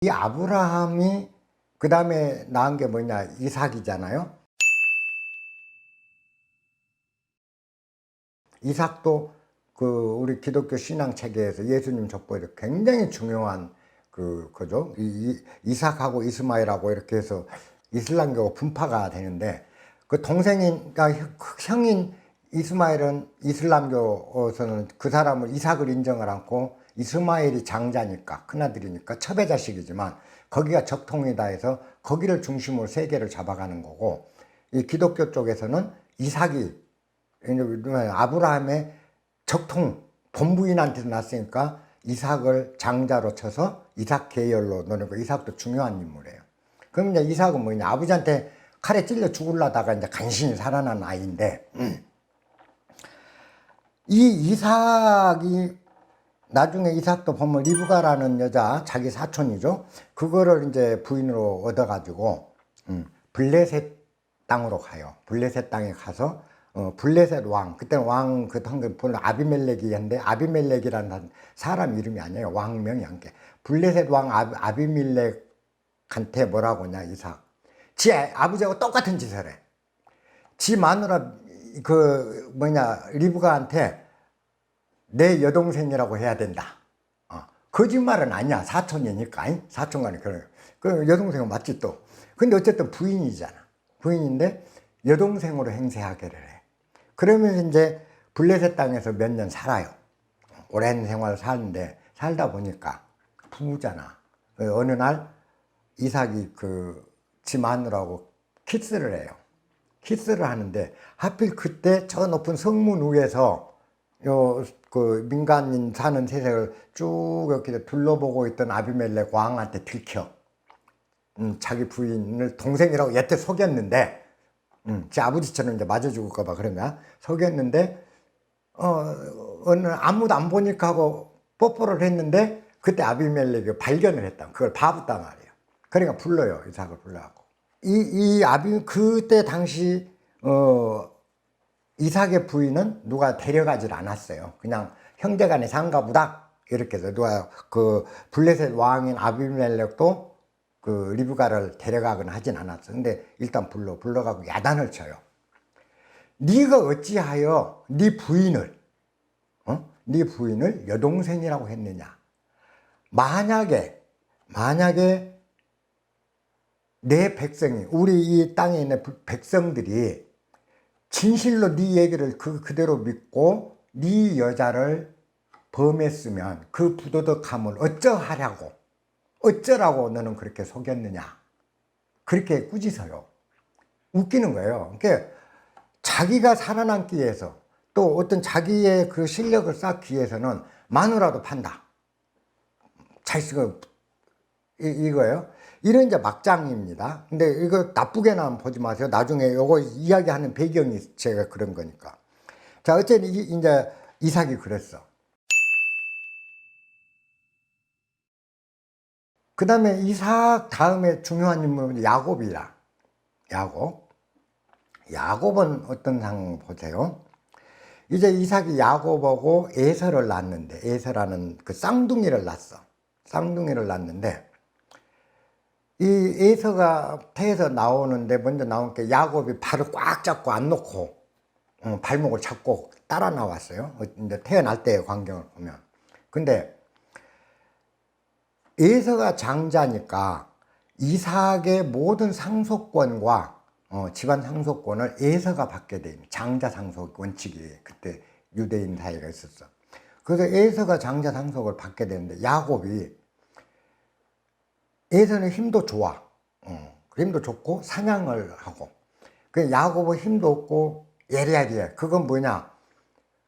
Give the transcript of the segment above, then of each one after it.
이 아브라함이 그 다음에 낳은 게 뭐냐, 이삭이잖아요. 이삭도 그 우리 기독교 신앙 체계에서 예수님 족보에 굉장히 중요한 그거죠. 이삭하고 이스마엘하고 이렇게 해서 이슬람교가 분파가 되는데, 그 동생인, 그러니까 형인 이스마엘은 이슬람교에서는 그 사람을 이삭을 인정을 않고, 이스마엘이 장자니까 큰아들이니까 첩의 자식이지만 거기가 적통이다 해서 거기를 중심으로 세계를 잡아가는 거고, 이 기독교 쪽에서는 이삭이 아브라함의 적통 본부인한테서 났으니까 이삭을 장자로 쳐서 이삭 계열로 노는 거. 이삭도 중요한 인물이에요. 그럼 이제 이삭은 뭐냐, 아버지한테 칼에 찔려 죽으려다가 이제 간신히 살아난 아이인데, 이 이삭이 나중에 이삭도 보면 리브가라는 여자, 자기 사촌이죠. 그거를 이제 부인으로 얻어가지고 블레셋 땅으로 가요. 블레셋 땅에 가서 블레셋 왕, 그때는 왕 그 당시 아비멜렉이었는데, 아비멜렉이라는 사람 이름이 아니에요. 왕명이 함께. 블레셋 왕 아비멜렉한테 뭐라고 하냐, 이삭. 지 아버지하고 똑같은 짓을 해. 지 마누라 그 뭐냐, 리브가한테 내 여동생이라고 해야 된다. 거짓말은 아니야. 사촌이니까. 사촌간에 그래요. 그 여동생은 맞지 또. 근데 어쨌든 부인이잖아. 부인인데 여동생으로 행세하기를 해. 그러면서 이제 블레셋 땅에서 몇 년 살아요. 오랜 생활을 사는데, 살다 보니까 부부잖아. 어느 날 이삭이 지 마누라하고 키스를 해요. 키스를 하는데 하필 그때 저 높은 성문 위에서 그 민간인 사는 세상을 쭉 이렇게 둘러보고 있던 아비멜렉 왕한테 들켜. 자기 부인을 동생이라고 여태 속였는데, 제 아버지처럼 이제 맞아 죽을까봐 그런가 속였는데, 어느 아무도 안 보니까 하고 뽀뽀를 했는데, 그때 아비멜렉이 발견을 했다. 그걸 봐봤단 말이에요. 그러니까 불러요. 이삭을 불러갖고. 그때 당시 이삭의 부인은 누가 데려가질 않았어요. 그냥 형제간의 상가보다 이렇게 해서 누가 그 블레셋 왕인 아비멜렉도 그 리브가를 데려가거나 하진 않았어. 근데 일단 불러가고 야단을 쳐요. 네가 어찌하여 네 부인을 여동생이라고 했느냐. 만약에 내 백성이, 우리 이 땅에 있는 백성들이 진실로 네 얘기를 그대로 믿고 네 여자를 범했으면 그 부도덕함을 어쩌라고 너는 그렇게 속였느냐. 그렇게 꾸짖어요. 웃기는 거예요. 그러니까 자기가 살아남기 위해서, 또 어떤 자기의 그 실력을 쌓기 위해서는 마누라도 판다. 자기가 이거예요. 이런 이제 막장입니다. 근데 이거 나쁘게는 보지 마세요. 나중에 이거 이야기하는 배경이 제가 그런 거니까. 자, 어쨌든 이제 이삭이 그랬어. 그 다음에 이삭 다음에 중요한 인물은 야곱이라. 야곱은 어떤 상 보세요. 이제 이삭이 야곱하고 에서를 낳았는데, 에서라는 그 쌍둥이를 낳았는데, 이 에서가 태에서 나오는데 먼저 나온 게 야곱이 발을 꽉 잡고 안 놓고 발목을 잡고 따라 나왔어요. 이제 태어날 때의 광경을 보면. 근데 에서가 장자니까 이삭의 모든 상속권과 집안 상속권을 에서가 받게 돼 있는, 장자 상속 원칙이 그때 유대인 사이가 있었어. 그래서 에서가 장자 상속을 받게 되는데, 야곱이, 에서는 힘도 좋아. 힘도 좋고 사냥을 하고. 그 야곱은 힘도 없고 예리하게. 그건 뭐냐,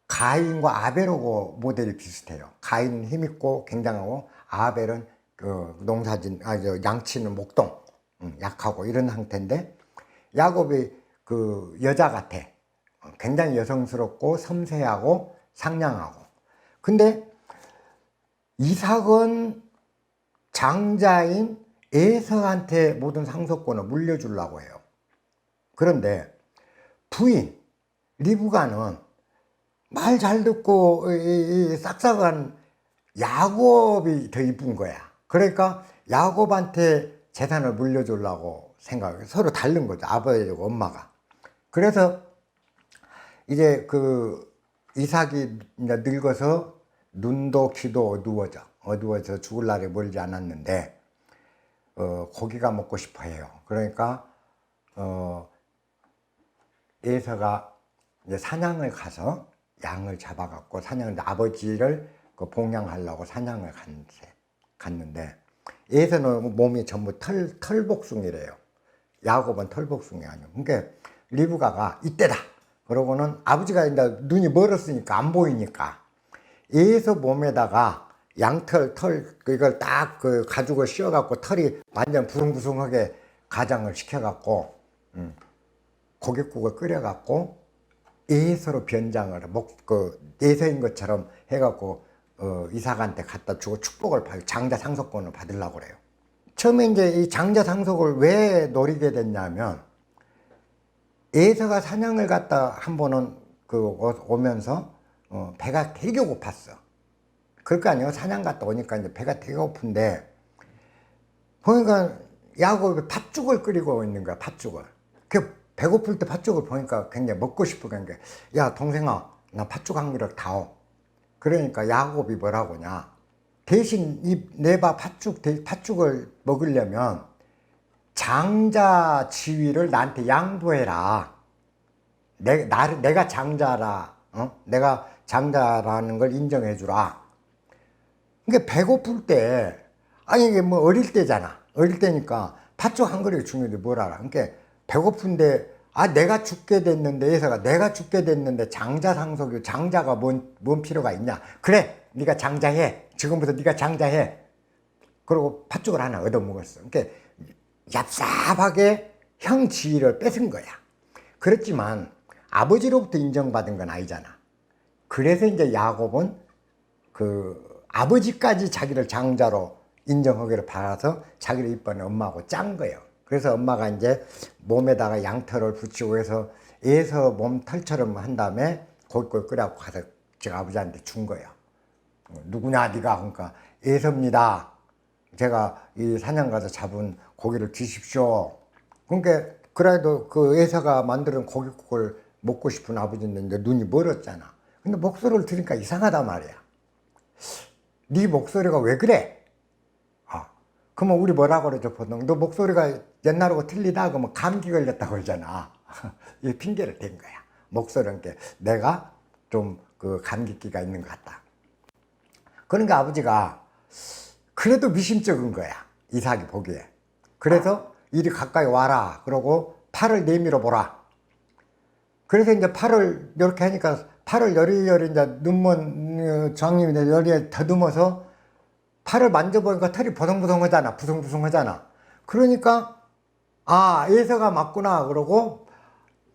가인과 아벨하고 모델이 비슷해요. 가인은 힘있고 굉장하고, 아벨은 그 양치는 목동, 약하고 이런 상태인데, 야곱이 그 여자 같아. 굉장히 여성스럽고 섬세하고 상냥하고. 근데 이삭은 장자인 에서한테 모든 상속권을 물려주려고 해요. 그런데 부인 리브가는 말 잘 듣고 싹싹한 야곱이 더 이쁜 거야. 그러니까 야곱한테 재산을 물려주려고 생각해요. 서로 다른 거죠. 아버지하고 엄마가. 그래서 이제 그 이삭이 이제 늙어서 눈도 귀도 어두워져 죽을 날이 멀지 않았는데 고기가 먹고 싶어 해요. 그러니까 에서가 이제 사냥을 가서 양을 잡아갖고 사냥을 아버지를 그 봉양하려고 사냥을 갔는데 에서는 몸이 전부 털복숭이래요. 야곱은 털복숭이 아니에요. 그러니까 리브가가 이때다. 그러고는 아버지가 이제 눈이 멀었으니까 안 보이니까 에서 몸에다가 양털 이걸 딱 그 가죽을 씌워갖고 털이 완전 부숭부숭하게 가장을 시켜갖고 고깃국을 끓여갖고 에서로 변장을 에서인 것처럼 해갖고 이삭한테 갖다 주고 축복을 받고 장자 상속권을 받으려고 그래요. 처음에 이제 이 장자 상속을 왜 노리게 됐냐면 에서가 사냥을 갔다 한 번은 오면서 배가 되게 고팠어. 그럴 거 아니에요. 사냥 갔다 오니까 이제 배가 되게 고픈데 보니까 야곱이 팥죽을 끓이고 있는 거야. 팥죽을. 그 배고플 때 팥죽을 보니까 굉장히 먹고 싶어. 그러니까 야 동생아 나 팥죽 한 그릇 다오. 그러니까 야곱이 뭐라고 하냐. 대신 내봐 팥죽을 먹으려면 장자 지위를 나한테 양보해라. 내가 장자라. 내가 장자라는 걸 인정해 주라. 그러니까 배고플 때 아니 이게 뭐 어릴 때잖아. 어릴 때니까 팥죽 한 그릇이 중요한데 뭘 알아. 그러니까 배고픈데 내가 죽게 됐는데 에서가 내가 죽게 됐는데 장자 상속이 장자가 뭔 필요가 있냐. 그래 네가 장자해. 지금부터 네가 장자해. 그리고 팥죽을 하나 얻어 먹었어. 그러니까 얍삽하게 형 지위를 뺏은 거야. 그렇지만 아버지로부터 인정받은 건 아니잖아. 그래서 이제 야곱은 그 아버지까지 자기를 장자로 인정하기를 바라서 자기를 이번에 엄마하고 짠 거예요. 그래서 엄마가 이제 몸에다가 양털을 붙이고 해서 에서 몸 털처럼 한 다음에 고깃국을 끓여갖고 가서 제가 아버지한테 준 거예요. 누구냐 네가. 그러니까 에서입니다. 제가 이 사냥 가서 잡은 고기를 드십시오. 그러니까 그래도 그 에서가 만드는 고깃국을 먹고 싶은 아버지인데 눈이 멀었잖아. 근데 목소리를 들으니까 이상하단 말이야. 네 목소리가 왜 그래? 그러면 우리 뭐라고 그러죠 보통? 너 목소리가 옛날하고 틀리다 그러면 감기 걸렸다고 그러잖아. 이 핑계를 댄 거야. 목소리는 게 내가 좀 그 감기기가 있는 것 같다. 그러니까 아버지가 그래도 미심쩍은 거야. 이삭이 보기에. 그래서 이리 가까이 와라. 그러고 팔을 내밀어 보라. 그래서 이제 팔을 이렇게 하니까 팔을 여리여리 이제 눈먼 장님이 여리에 더듬어서 팔을 만져보니까 털이 보송보송하잖아. 부송부송하잖아. 그러니까 에서가 맞구나. 그러고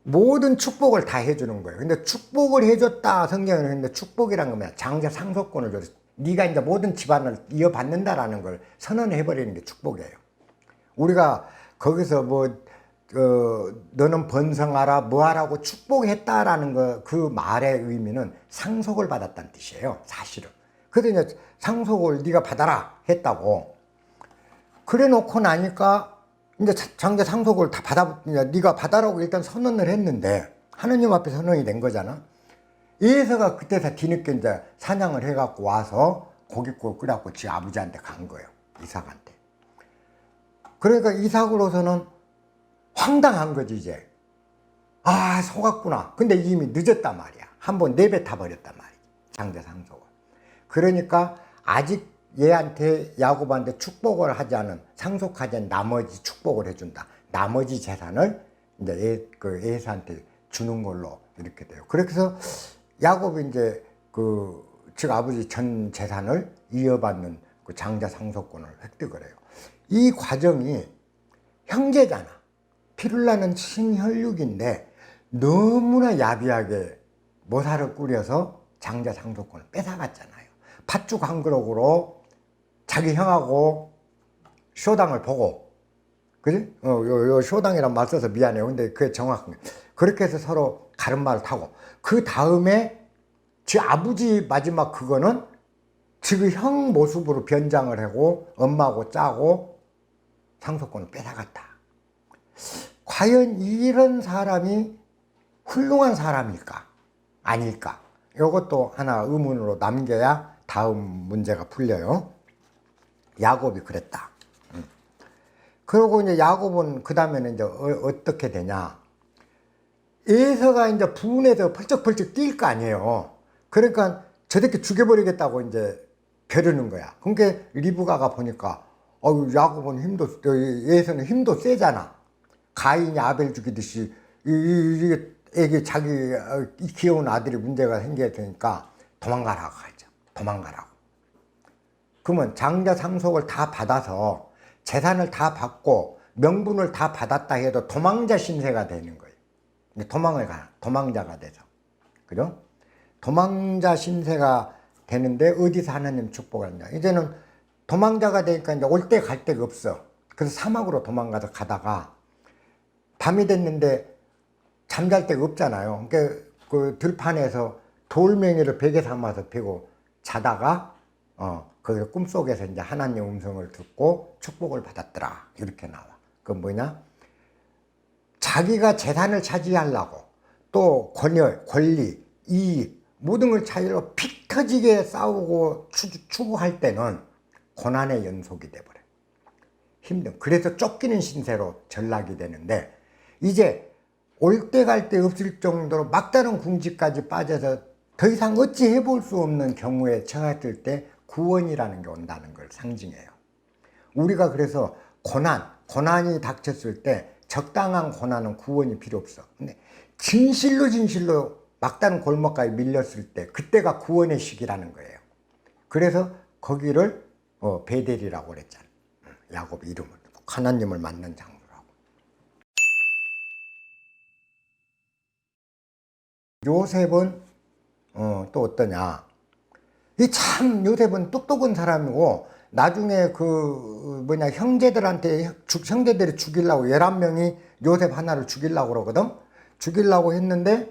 모든 축복을 다 해주는 거예요. 근데 축복을 해줬다 성경은. 근데 축복이란 건 뭐야? 장자 상속권을 줘서 네가 이제 모든 집안을 이어받는다라는 걸 선언해버리는 게 축복이에요. 우리가 거기서 너는 번성하라 뭐하라고 축복했다라는 그 말의 의미는 상속을 받았다는 뜻이에요. 사실은. 그래서 이제 상속을 네가 받아라 했다고. 그래 놓고 나니까 이제 장자 상속을 다 네가 받아라고 일단 선언을 했는데 하느님 앞에 선언이 된 거잖아. 에서가 그때서 뒤늦게 이제 사냥을 해갖고 와서 고깃국을 끓여갖고 지 아버지한테 간 거예요. 이삭한테. 그러니까 이삭으로서는 황당한 거지 이제. 속았구나. 근데 이미 늦었단 말이야. 한번 내뱉어 버렸단 말이야. 장자 상속을. 그러니까 아직 얘한테 야곱한테 축복을 하지 않은 상속하지 않은 나머지 축복을 해준다. 나머지 재산을 이제 에서한테 주는 걸로 이렇게 돼요. 그래서 야곱이 이제 즉 아버지 전 재산을 이어받는 그 장자 상속권을 획득을 해요. 이 과정이 형제잖아. 피를 나는 친혈육인데 너무나 야비하게 모사를 꾸려서 장자 상속권을 뺏어갔잖아요. 팥죽 한 그릇으로 자기 형하고 쇼당을 보고, 그지? 요 쇼당이란 말 써서 미안해요. 근데 그게 정확한 거예요. 그렇게 해서 서로 가른말을 타고, 그 다음에 지 아버지 마지막 그거는 지금 형 모습으로 변장을 하고 엄마하고 짜고 상속권을 뺏어갔다. 과연 이런 사람이 훌륭한 사람일까? 아닐까? 이것도 하나 의문으로 남겨야 다음 문제가 풀려요. 야곱이 그랬다. 그러고 이제 야곱은 그 다음에는 이제 어떻게 되냐? 에서가 이제 분해서 펄쩍펄쩍 뛸 거 아니에요. 그러니까 저 새끼 죽여버리겠다고 이제 벼르는 거야. 그러니까 리브가가 보니까 야곱은 에서는 힘도 세잖아. 가인이 아벨 죽이듯이 이게 자기 귀여운 아들이 문제가 생겨야 되니까 도망가라고 하죠. 도망가라고. 그러면 장자 상속을 다 받아서 재산을 다 받고 명분을 다 받았다 해도 도망자 신세가 되는 거예요. 도망자가 돼서. 그죠? 도망자 신세가 되는데 어디서 하나님 축복을 하냐. 이제는 도망자가 되니까 이제 올 때 갈 데가 없어. 그래서 사막으로 도망가서 가다가 밤이 됐는데 잠잘 데가 없잖아요. 그러니까 그 들판에서 돌멩이를 베개 삼아서 베고 자다가 그 꿈속에서 이제 하나님 음성을 듣고 축복을 받았더라. 이렇게 나와. 그건 뭐냐? 자기가 재산을 차지하려고 또 권리, 이익 모든 걸 차지하려고 피 터지게 싸우고 추구할 때는 고난의 연속이 돼버려요. 힘든. 그래서 쫓기는 신세로 전락이 되는데 이제 올 때 갈 데 없을 정도로 막다른 궁지까지 빠져서 더 이상 어찌 해볼 수 없는 경우에 처했을 때 구원이라는 게 온다는 걸 상징해요. 우리가 그래서 고난이 닥쳤을 때 적당한 고난은 구원이 필요 없어. 근데 진실로 막다른 골목까지 밀렸을 때 그때가 구원의 시기라는 거예요. 그래서 거기를 베델이라고 그랬잖아. 야곱 이름을 하나님을 만난 장소라고. 요셉은 또 어떠냐? 이 참 요셉은 똑똑한 사람이고 나중에 형제들이 죽이려고 11명이 요셉 하나를 죽이려고 그러거든. 죽이려고 했는데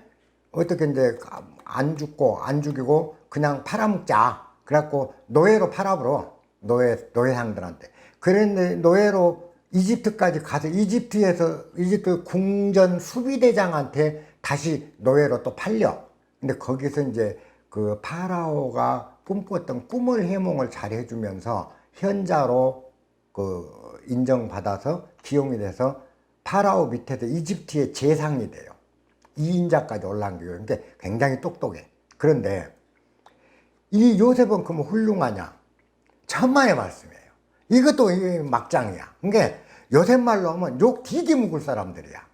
어떻게 이제 안 죽이고 그냥 팔아먹자. 그래갖고 노예로 팔아버려. 노예상들한테. 그런데 노예로 이집트까지 가서 이집트 궁전 수비대장한테 다시 노예로 또 팔려. 근데 거기서 이제 그 파라오가 꿈꿨던 꿈을 해몽을 잘 해주면서 현자로 인정받아서 기용이 돼서 파라오 밑에서 이집트의 재상이 돼요. 2인자까지 올라간 거예요. 그러니까 굉장히 똑똑해. 그런데 이 요셉은 그러면 훌륭하냐? 천만의 말씀이에요. 이것도 막장이야. 그러니까 요셉 말로 하면 욕 되게 묵을 사람들이야.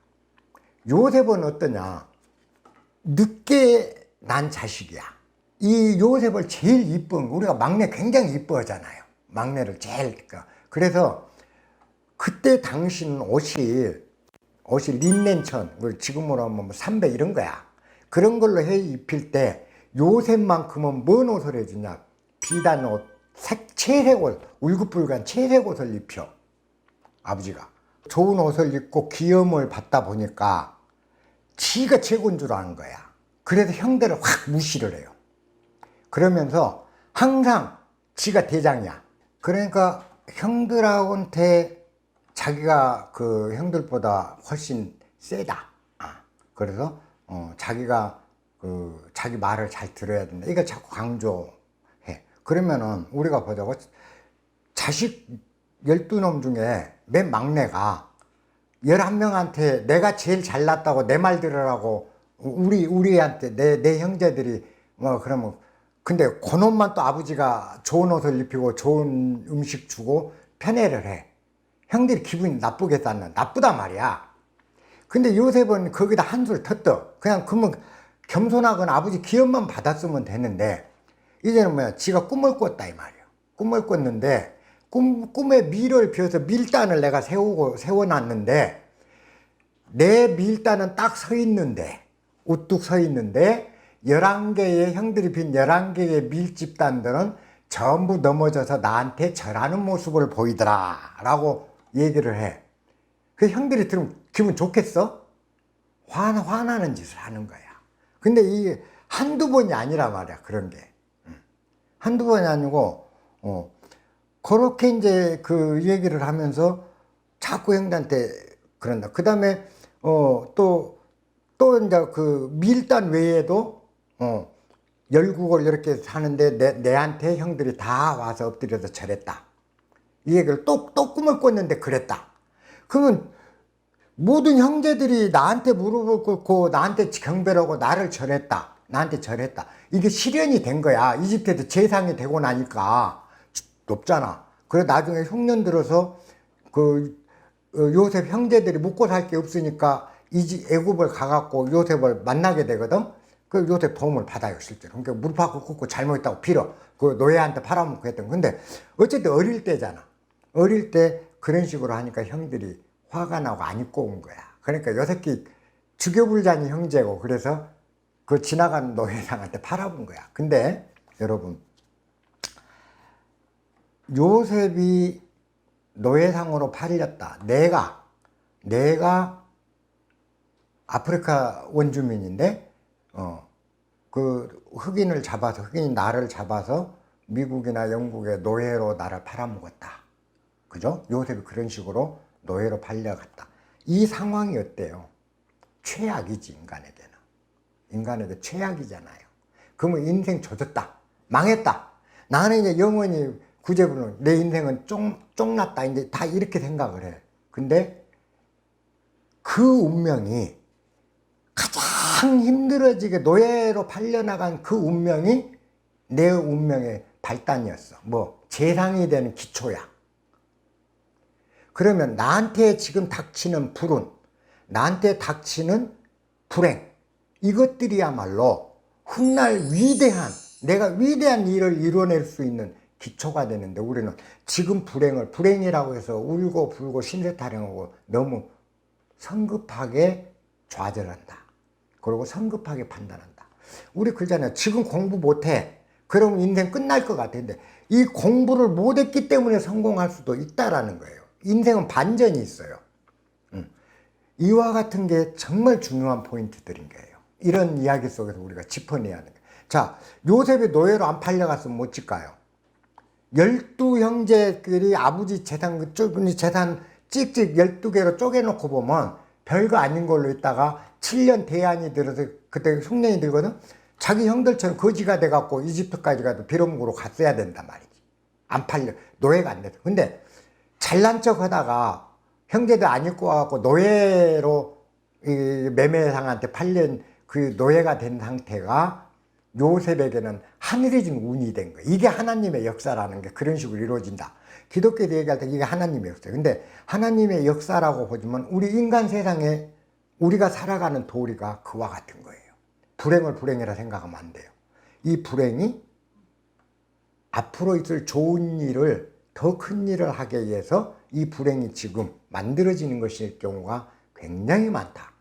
요셉은 어떠냐? 늦게 난 자식이야. 이 요셉을 제일 이쁜, 우리가 막내 굉장히 이뻐하잖아요. 막내를 제일. 그래서 그때 당신 옷이 린넨천, 지금으로 하면 뭐 삼배 이런 거야. 그런 걸로 해 입힐 때 요셉만큼은 뭔 옷을 해주냐? 비단 옷, 채색 옷, 울긋불긋한 채색 옷을 입혀. 아버지가. 좋은 옷을 입고 귀염을 받다 보니까 지가 최고인 줄 아는 거야. 그래서 형들을 확 무시를 해요. 그러면서 항상 지가 대장이야. 그러니까 형들한테 자기가 그 형들보다 훨씬 세다. 그래서 자기가 자기 말을 잘 들어야 된다. 이거 자꾸 강조해. 그러면은 우리가 보자고 자식 12놈 중에 맨 막내가 11명한테 내가 제일 잘났다고 내 말 들으라고 우리한테 내 형제들이 그러면 근데 그놈만 또 아버지가 좋은 옷을 입히고 좋은 음식 주고 편애를 해. 형들이 기분이 나쁘게 쌓는 나쁘단 말이야. 근데 요셉은 거기다 한술 텄어. 그냥 그러면 겸손하거나 아버지 기업만 받았으면 되는데 이제는 뭐야? 지가 꿈을 꿨다 이 말이야. 꿈을 꿨는데 꿈에 밀을 비워서 밀단을 내가 세워놨는데 내 밀단은 딱 서 있는데 우뚝 서 있는데 11개의 형들이 빈 11개의 밀집단들은 전부 넘어져서 나한테 절하는 모습을 보이더라 라고 얘기를 해. 그 형들이 들으면 기분 좋겠어? 화나는 짓을 하는 거야. 근데 이 한두 번이 아니라 말이야. 그런 게 한두 번이 아니고, 그렇게 이제 그 얘기를 하면서 자꾸 형들한테 그런다. 그 다음에, 또 이제 그 밀단 외에도, 열국을 이렇게 사는데 내한테 형들이 다 와서 엎드려서 절했다. 이 얘기를 또 꿈을 꿨는데 그랬다. 그러면 모든 형제들이 나한테 무릎을 꿇고 나한테 경배를 하고 나를 절했다. 나한테 절했다. 이게 실현이 된 거야. 이집트에도 재상이 되고 나니까 높잖아. 그래 나중에 흉년 들어서 그 요셉 형제들이 묵고 살 게 없으니까 애굽을 가갖고 요셉을 만나게 되거든. 그 요셉 도움을 받아요 실제로. 그러니까 무릎하고 꿇고 잘못했다고 빌어. 그 노예한테 팔아먹고 했던. 근데 어쨌든 어릴 때잖아. 어릴 때 그런 식으로 하니까 형들이 화가 나고 안 입고 온 거야. 그러니까 요 새끼 죽여불자니 형제고, 그래서 그 지나가는 노예상한테 팔아본 거야. 근데 여러분, 요셉이 노예상으로 팔렸다. 내가 아프리카 원주민인데, 그 흑인이 나를 잡아서 미국이나 영국의 노예로 나를 팔아먹었다. 그죠? 요셉이 그런 식으로 노예로 팔려갔다. 이 상황이 어때요? 최악이지, 인간에게는. 인간에게 최악이잖아요. 그러면 인생 조졌다. 망했다. 나는 이제 영원히 구제불능, 내 인생은 쫑났다. 이제 다 이렇게 생각을 해. 근데 그 운명이 가장 힘들어지게 노예로 팔려나간 그 운명이 내 운명의 발단이었어. 재상이 되는 기초야. 그러면 나한테 지금 닥치는 불운, 나한테 닥치는 불행, 이것들이야말로 훗날 내가 위대한 일을 이뤄낼 수 있는 기초가 되는데, 우리는 지금 불행이라고 해서 울고 불고 신세타령하고 너무 성급하게 좌절한다. 그리고 성급하게 판단한다. 우리 그러잖아요. 지금 공부 못해. 그러면 인생 끝날 것 같은데, 이 공부를 못했기 때문에 성공할 수도 있다라는 거예요. 인생은 반전이 있어요. 이와 같은 게 정말 중요한 포인트들인 거예요. 이런 이야기 속에서 우리가 짚어내야 하는 거예요. 자, 요셉이 노예로 안 팔려갔으면 못 질까요? 12형제끼리 아버지 재산 찍찍 12개로 쪼개놓고 보면 별거 아닌 걸로 있다가 7년 대안이 들어서, 그때 흉년이 들거든. 자기 형들처럼 거지가 돼갖고 이집트까지 가도 빌어먹으러 갔어야 된단 말이지. 안 팔려, 노예가 안 돼서. 근데 잘난 척 하다가 형제들 안 입고 와갖고 노예로 매매상한테 팔린 그 노예가 된 상태가 요셉에게는 하늘이 준 운이 된 거예요. 이게 하나님의 역사라는 게 그런 식으로 이루어진다. 기독교도 얘기할 때 이게 하나님의 역사예요. 근데 하나님의 역사라고 보지만 우리 인간 세상에 우리가 살아가는 도리가 그와 같은 거예요. 불행을 불행이라 생각하면 안 돼요. 이 불행이 앞으로 있을 좋은 일을, 더 큰 일을 하기 위해서 이 불행이 지금 만들어지는 것일 경우가 굉장히 많다.